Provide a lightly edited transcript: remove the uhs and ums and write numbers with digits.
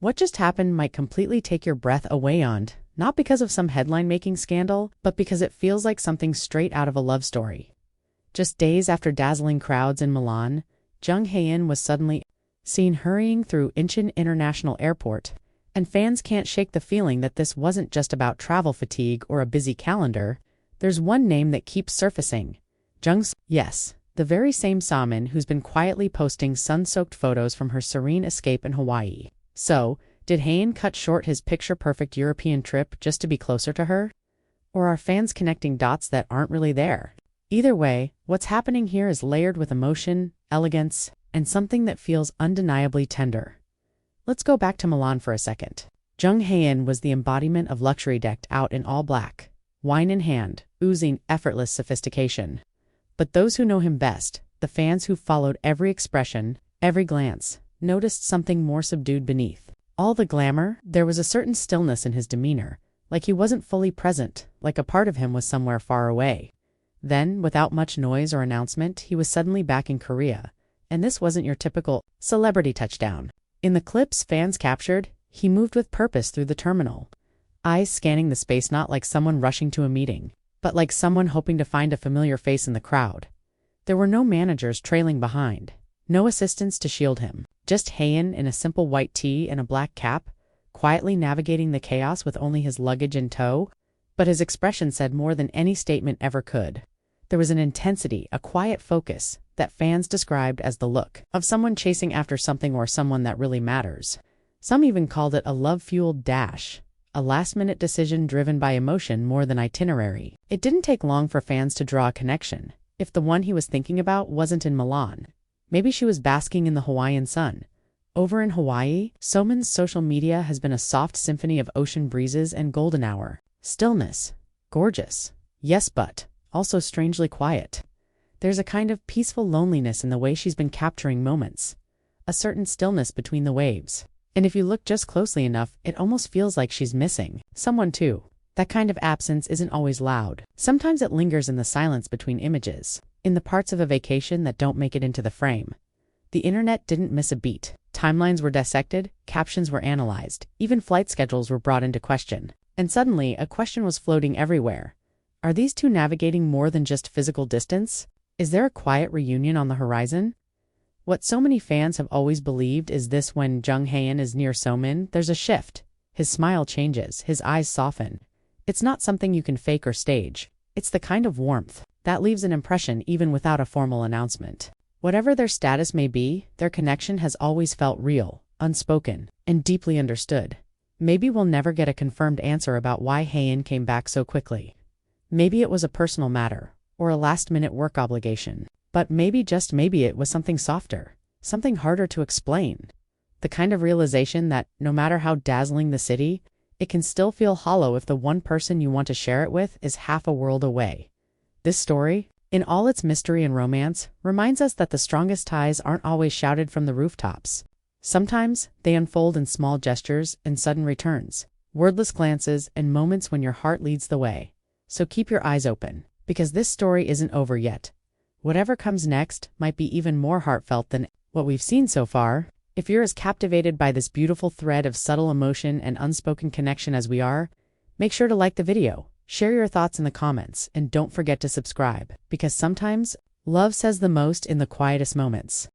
What just happened might completely take your breath away not because of some headline-making scandal, but because it feels like something straight out of a love story. Just days after dazzling crowds in Milan, Jung Hae-in was suddenly seen hurrying through Incheon International Airport, and fans can't shake the feeling that this wasn't just about travel fatigue or a busy calendar. There's one name that keeps surfacing. Jung's, yes, the very same Samin who's been quietly posting sun-soaked photos from her serene escape in Hawaii. So, did Hae-in cut short his picture-perfect European trip just to be closer to her? Or are fans connecting dots that aren't really there? Either way, what's happening here is layered with emotion, elegance, and something that feels undeniably tender. Let's go back to Milan for a second. Jung Hae-in was the embodiment of luxury, decked out in all black, wine in hand, oozing effortless sophistication. But those who know him best, the fans who followed every expression, every glance, noticed something more subdued beneath. All the glamour, there was a certain stillness in his demeanor, like he wasn't fully present, like a part of him was somewhere far away. Then, without much noise or announcement, he was suddenly back in Korea. And this wasn't your typical celebrity touchdown. In the clips fans captured, he moved with purpose through the terminal, eyes scanning the space not like someone rushing to a meeting, but like someone hoping to find a familiar face in the crowd. There were no managers trailing behind, no assistants to shield him, just Hae-in in a simple white tee and a black cap, quietly navigating the chaos with only his luggage in tow. But his expression said more than any statement ever could. There was an intensity, a quiet focus, that fans described as the look of someone chasing after something or someone that really matters. Some even called it a love-fueled dash, a last-minute decision driven by emotion more than itinerary. It didn't take long for fans to draw a connection. If the one he was thinking about wasn't in Milan, maybe she was basking in the Hawaiian sun. Over in Hawaii, Somin's social media has been a soft symphony of ocean breezes and golden hour. Stillness. Gorgeous. Yes, but also strangely quiet. There's a kind of peaceful loneliness in the way she's been capturing moments. A certain stillness between the waves. And if you look just closely enough, it almost feels like she's missing someone too. That kind of absence isn't always loud. Sometimes it lingers in the silence between images, in the parts of a vacation that don't make it into the frame. The internet didn't miss a beat. Timelines were dissected, captions were analyzed, even flight schedules were brought into question. And suddenly, a question was floating everywhere. Are these two navigating more than just physical distance? Is there a quiet reunion on the horizon? What so many fans have always believed is this: when Jung Hae-in is near Somin, there's a shift. His smile changes, his eyes soften. It's not something you can fake or stage. It's the kind of warmth that leaves an impression even without a formal announcement. Whatever their status may be, their connection has always felt real, unspoken, and deeply understood. Maybe we'll never get a confirmed answer about why Hae-in came back so quickly. Maybe it was a personal matter, or a last-minute work obligation. But maybe, just maybe, it was something softer, something harder to explain. The kind of realization that, no matter how dazzling the city, it can still feel hollow if the one person you want to share it with is half a world away. This story, in all its mystery and romance, reminds us that the strongest ties aren't always shouted from the rooftops. Sometimes they unfold in small gestures and sudden returns, wordless glances, and moments when your heart leads the way. So keep your eyes open, because this story isn't over yet. Whatever comes next might be even more heartfelt than what we've seen so far. If you're as captivated by this beautiful thread of subtle emotion and unspoken connection as we are, make sure to like the video, share your thoughts in the comments, and don't forget to subscribe, because sometimes love says the most in the quietest moments.